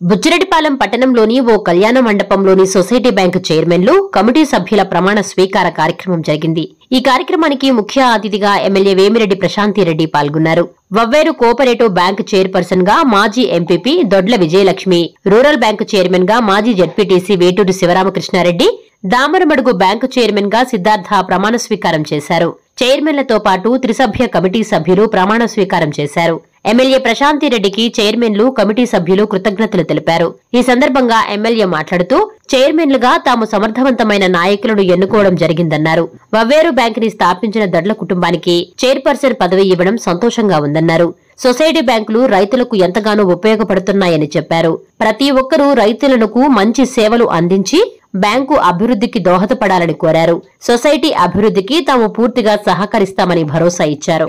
బుచ్చిరెడ్డిపాలెం పట్టణంలోని ఓ కళ్యాణ మండపంలోని society bank చైర్మన్లు, కమిటీ సభ్యుల ప్రమాణ స్వీకార కార్యక్రమం జరిగింది. ఈ కార్యక్రమానికి ముఖ్య అతిథిగా ఎమ్మెల్యే వేమిరెడ్డి ప్రశాంతిరెడ్డి పాల్గొన్నారు. వవ్వేరు కోఆపరేటివ్ బ్యాంకు చైర్పర్సన్ గా మాజీ ఎంపీపీ దొడ్ల విజయలక్ష్మి, రూరల్ బ్యాంకు చైర్మన్ గా మాజీ ZPTC Veturi Sivaramakrishna Reddy, Damaramadugu bank chairman గా సిద్ధార్థ ప్రమాణ స్వీకారం చేశారు. చైర్మన్లతో పాటు త్రిసభ్య కమిటీ సభ్యులు ప్రమాణ స్వీకారం చేశారు. ఎమ్మెల్యే ప్రశాంతిరెడ్డికి చైర్మన్లు, కమిటీ సభ్యులు కృతజ్ఞతలు తెలిపారు. ఈ సందర్భంగా ఎమ్మెల్యే మాట్లాడుతూ చైర్మన్లుగా తాము సమర్థవంతమైన నాయకులను ఎన్నుకోవడం జరిగిందన్నారు. వవ్వేరు బ్యాంకుని స్థాపించిన దొడ్ల కుటుంబానికి చైర్పర్సన్ పదవి ఇవ్వడం సంతోషంగా ఉందన్నారు. సొసైటీ బ్యాంకులు రైతులకు ఎంతగానో ఉపయోగపడుతున్నాయని చెప్పారు. ప్రతి ఒక్కరూ రైతులకు మంచి సేవలు అందించి బ్యాంకు అభివృద్ధికి దోహదపడాలని కోరారు. సొసైటీ అభివృద్ధికి తాము పూర్తిగా సహకరిస్తామని భరోసా ఇచ్చారు.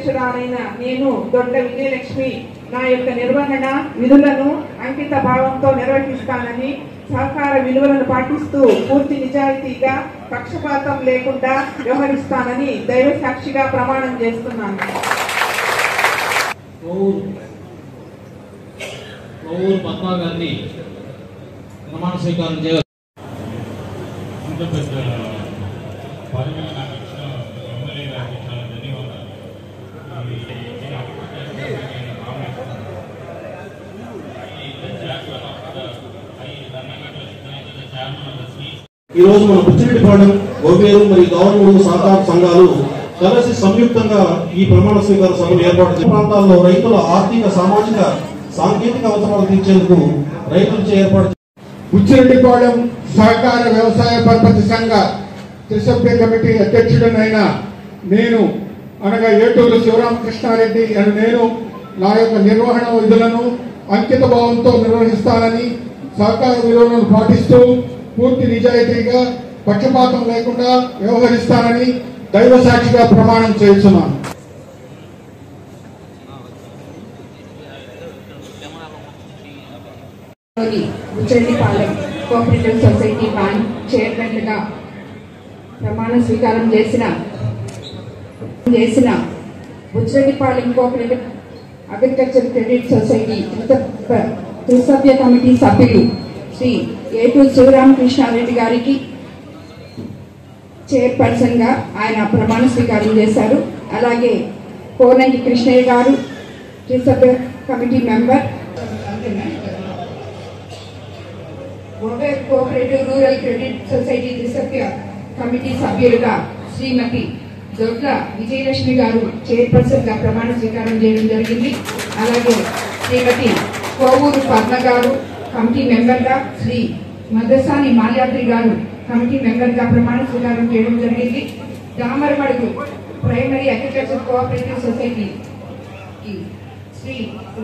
నేను దొడ్ల విజయలక్ష్మి నా యొక్క నిర్వహణ విధులను అంకిత భావంతో నిర్వహిస్తానని, సహకార విలువలను పాటిస్తూ పూర్తి నిజాయితీగా పక్షపాతం లేకుండా వ్యవహరిస్తానని దైవ సాక్షిగా ప్రమాణం చేస్తున్నాను. ప్రమాణ స్వీకారం చేయాలి. ఈ రోజు మన బుచ్చిరెడ్డిపాలెం, వవ్వేరు మరియు దామరమడుగు సహకార సంఘాలు కలిసి సంయుక్తంగా ఈ ప్రమాణ స్వీకార సభను ఏర్పాటు చేసిన ప్రాంతాల్లో రైతుల ఆర్థిక, సామాజిక, సాంకేతిక అవసరాలు తీర్చేందుకు రైతులచే ఏర్పాటు బుచ్చిరెడ్డిపాలెం సహకార వ్యవసాయ పరపతి సంఘ త్రిసభ్య కమిటీ అధ్యక్షుడినైన నేను అనగా ఏటూరు శివరామకృష్ణారెడ్డి అని నేను నా యొక్క నిర్వహణ విధులను అంకిత భావంతో నిర్వహిస్తానని, సహకార విలువలను పాటిస్తూ పూర్తి నిజాయితీగా పక్షపాతం లేకుండా వ్యవహరిస్తానని దైవ సాక్షిగా ప్రమాణం చేస్తున్నాను. బుచ్చిరెడ్డిపాలెం కోఆపరేటివ్ సొసైటీ బ్యాంక్ చైర్మన్లుగా ప్రమాణ స్వీకారం చేసిన Buchireddypalem cooperative agriculture credit society త్రిసభ్య కమిటీ సభ్యులు శ్రీ ఏటూరు శివరామకృష్ణారెడ్డి గారికి చైర్పర్సన్ గా ఆయన ప్రమాణ స్వీకారం చేశారు. అలాగే కోనంకి కృష్ణయ్య గారు త్రిసభ్య committee member, cooperative rural credit society త్రిసభ్య కమిటీ సభ్యులుగా శ్రీమతి దొడ్ల విజయలక్ష్మి గారు చైర్పర్సన్ గా ప్రమాణ స్వీకారం చేయడం జరిగింది. అలాగే శ్రీమతి కోవూరు పద్మ గారు కమిటీ మెంబర్ గా, శ్రీ మదసాని మాల్యాద్రి గారు కమిటీ మెంబర్ గా ప్రమాణ స్వీకారం చేయడం జరిగింది. Damaramadugu primary agriculture cooperative society Shri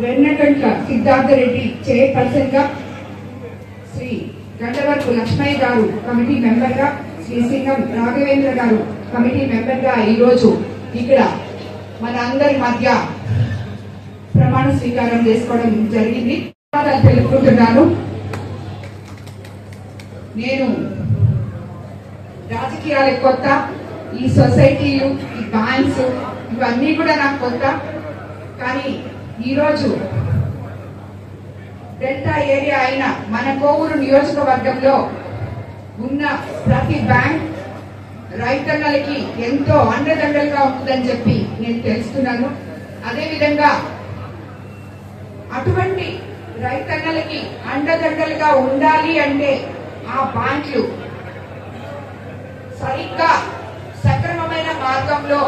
Vennagantla Siddhartha Reddy chairperson గా, శ్రీ గండవరపు లక్ష్మయ్య గారు కమిటీ మెంబర్ గా, శ్రీ సింగం రాఘవేంద్ర గారు కమిటీ మెంబర్ గా ఈరోజు ఇక్కడ మన అందరి మధ్య ప్రమాణ స్వీకారం చేసుకోవడం జరిగింది. తెలుపుకుంటున్నాను. నేను రాజకీయాలకు కొత్త, ఈ సొసైటీలు, ఈ బ్యాంక్స్ ఇవన్నీ కూడా నాకు కొత్త. కానీ ఈరోజు డెల్టా ఏరియా అయిన మన కోవూరు నియోజకవర్గంలో ఉన్న ప్రతి బ్యాంక్ రైతన్నలకి ఎంతో అండదండలుగా ఉంటుందని చెప్పి నేను తెలుస్తున్నాను. అదేవిధంగా అటువంటి రైతన్నలకి అండదండలుగా ఉండాలి అంటే ఆ బ్యాంకులు సరిగ్గా సక్రమమైన మార్గంలో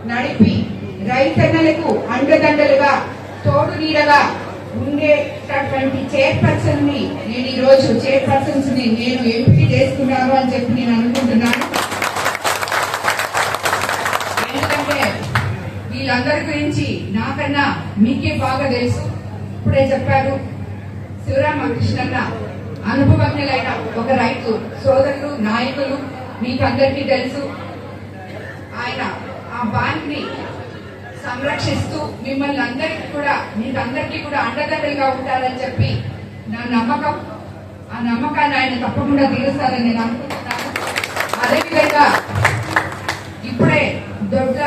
నడిపి రైతన్నలకు అండదండలుగా, తోడు నీడగా ఉండేటటువంటి చైర్పర్సన్ ని నేను ఈరోజు చైర్పర్సన్స్ ని నేను ఎంపిక చేసుకున్నాను అని చెప్పి నేను అనుకుంటున్నాను. ఎందుకంటే వీళ్ళందరి గురించి నాకన్నా మీకే బాగా తెలుసు. ఇప్పుడే చెప్పారు శివరామకృష్ణన్న అనుభవజ్ఞులైన ఒక రైతు సోదరులు, నాయకులు, మీకు అందరికీ తెలుసు. ఆయన ఆ బ్యాంక్ ని సంరక్షిస్తూ మిమ్మల్ని అందరికీ కూడా, మీకు అందరికీ కూడా అండదండలుగా ఉంటారని చెప్పి నా నమ్మకం. ఆ నమ్మకాన్ని ఆయన తప్పకుండా తీరుస్తారని నేను అనుకుంటున్నాను. అదేవిధంగా ఇప్పుడే దొడ్ల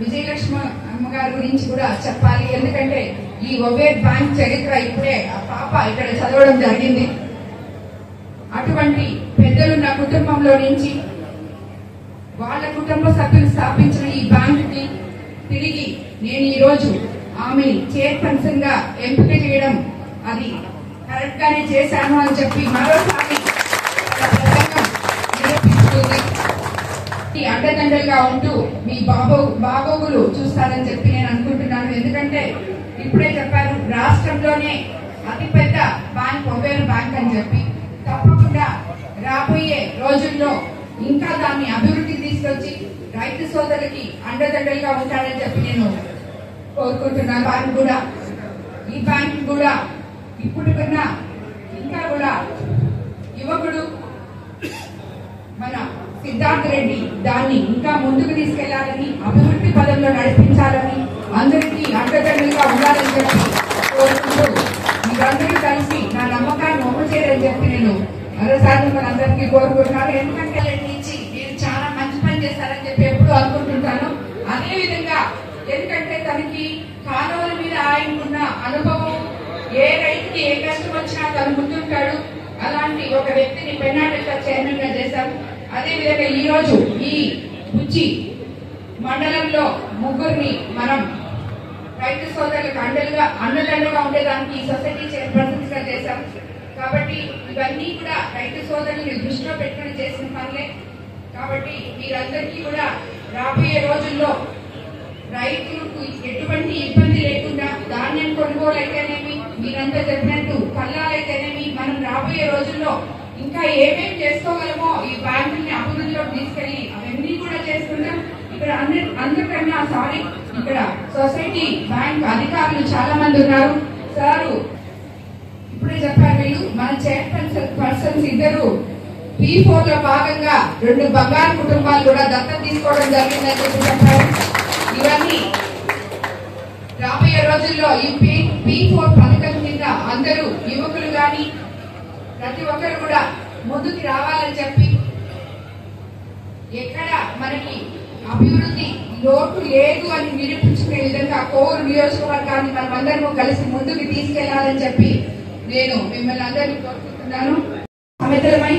విజయలక్ష్మి అమ్మగారి గురించి కూడా చెప్పాలి. ఎందుకంటే ఈ ఒవేర్ బ్యాంక్ చరిత్ర ఇప్పుడే ఆ పాప ఇక్కడ చదవడం జరిగింది. అటువంటి పెద్దలున్న కుటుంబంలో నుంచి వాళ్ళ కుటుంబ సభ్యులు స్థాపించిన ఈ బ్యాంకుకి తిరిగి నేను ఈ రోజు ఆమె చైర్పర్సన్ గా ఎంపిక చేయడం అది కరెక్ట్ గానే చేశాను అని చెప్పి మరోసారి నిరూపిస్తుంది. అండదండలుగా ఉంటూ మీ బాగోగులు చూస్తారని చెప్పి నేను అనుకుంటున్నాను. ఎందుకంటే ఇప్పుడే చెప్పారు రాష్ట్రంలోనే అతిపెద్ద బ్యాంక్ ఒవేర్ బ్యాంక్ అని చెప్పి. తప్పకుండా రాబోయే రోజుల్లో ఇంకా దాన్ని అభివృద్ధి తీసుకొచ్చి రైతు సోదరులకి అండదండలుగా ఉంటారని చెప్పి నేను కోరుకుంటున్నాను. ఈ బ్యాంక్ కూడా ఇప్పుడు కన్నా ఇంకా కూడా యువకుడు మన సిద్ధార్థ రెడ్డి దాన్ని ఇంకా ముందుకు తీసుకెళ్లాలని, అభివృద్ధి పదంలో నడిపించాలని, అందరికీ అండదండలుగా ఉండాలని చెప్పి కోరుకుంటూ మీరందరూ కలిసి నా నమ్మకాన్ని ఒమ్ము చేయరని చెప్పి నేను మరోసారి మనందరికీ కోరుకుంటున్నాను. ఎందుకంటే నుంచి నేను చాలా మంచి పని చేస్తానని చెప్పి ఎప్పుడు అనుకుంటుంటాను. అదే విధంగా ఎందుకంటే తనకి కాలువల మీద ఆయనకున్న అనుభవం, ఏ రైతుకి ఏ కష్టం వచ్చినా తను ముందుంటాడు. అలాంటి ఒక వ్యక్తిని పెన్నాడెల్లా చైర్మన్ గా చేశాం. అదే విధంగా ఈ రోజు ఈ బుచ్చి మండలంలో ముగ్గురిని మనం రైతు సోదరులకు అండదండగా ఉండేదానికి ఈ సొసైటీ చైర్పర్సన్స్ గా చేశాం. కాబట్టి ఇవన్నీ కూడా రైతు సోదరుల్ని దృష్టిలో పెట్టుకుని చేసిన పనులే. కాబట్టి మీరందరికీ కూడా రాబోయే రోజుల్లో రైతులకు ఎటువంటి ఇబ్బంది లేకుండా ధాన్యం కొనుగోలు అయితేనేమి, మీరంతా చెప్పినట్టు కల్లాలైతేనేమి, మనం రాబోయే రోజుల్లో ఇంకా ఏమేమి చేసుకోగలమో ఈ బ్యాంకుల్ని అభివృద్ధిలోకి తీసుకెళ్లి అవన్నీ కూడా చేసుకుంటాం. ఇక్కడ అందరికన్నా ఇక్కడ సొసైటీ బ్యాంక్ అధికారులు చాలా మంది ఉన్నారు. సారు ఇప్పుడే చెప్పారు, వీళ్ళు మన చైర్పర్సన్స్ ఇద్దరు P4 లో భాగంగా 2 బంగారు కుటుంబాలు కూడా దత్తత తీసుకోవడం జరిగిందని చెప్పి చెప్పారు. ఇవన్నీ రాబోయే రోజుల్లో ఈ P4 పథకం కింద అందరూ యువకులు గాని ప్రతి ఒక్కరు కూడా ముందుకు రావాలని చెప్పి, ఎక్కడ మనకి అభివృద్ధి లోటు లేదు అని నిరూపించుకునే విధంగా కోరు నియోజకవర్గాన్ని మనం అందరూ కలిసి ముందుకు తీసుకెళ్లాలని చెప్పి నేను మిమ్మల్ని అందరినీ కోరుకుంటున్నాను. సమితులమై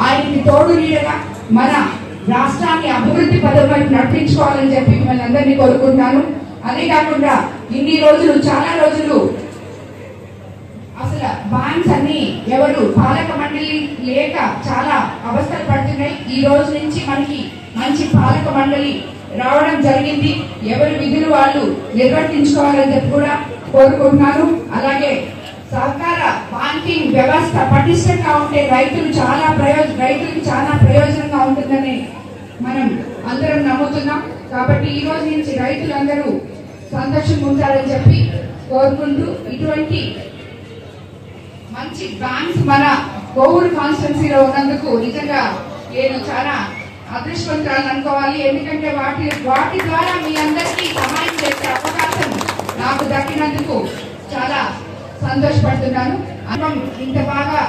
ఆయనకి తోడు నీడగా మన రాష్ట్రాన్ని అభివృద్ధి పదం వైపు నడిపించుకోవాలని చెప్పి మిమ్మల్ని అందరినీ కోరుకుంటున్నాను. అదే కాకుండా ఇన్ని రోజులు చాలా రోజులు అసలు బ్యాంక్స్ అన్ని ఎవరు పాలక మండలి లేక చాలా అవస్థలు పడుతున్నాయి. ఈ రోజు నుంచి మనకి మంచి పాలక మండలి రావడం జరిగింది. ఎవరి విధులు వాళ్ళు నిర్వర్తించుకోవాలని చెప్పి కూడా కోరుకుంటున్నాను. అలాగే సహకార బ్యాంకింగ్ వ్యవస్థ పటిష్టంగా ఉంటే రైతులకు చాలా ప్రయోజనంగా ఉంటుందని మనం అందరం నమ్ముతున్నాం. కాబట్టి ఈ రోజు నుంచి రైతులందరూ సంతోషంగా ఉంటారని చెప్పి కోరుకుంటూ, ఇటువంటి మంచి బ్యాంక్స్ మన కోవూరు కాన్స్టిట్యున్సీలో ఉన్నందుకు నిజంగా నేను చాలా అదృష్టవంతురాలు అనుకోవాలి. ఎందుకంటే వాటి ద్వారా మీ అందరికీ సహాయం చేసే అవకాశం నాకు దక్కినందుకు చాలా సంతోషపడుతున్నాను. ఇంత బాగా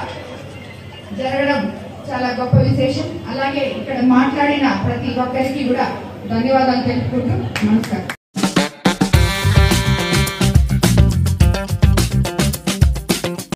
జరగడం చాలా గొప్ప విశేషం. అలాగే ఇక్కడ మాట్లాడిన ప్రతి ఒక్కరికి కూడా ధన్యవాదాలు తెలుపుకుంటూ నమస్కారం.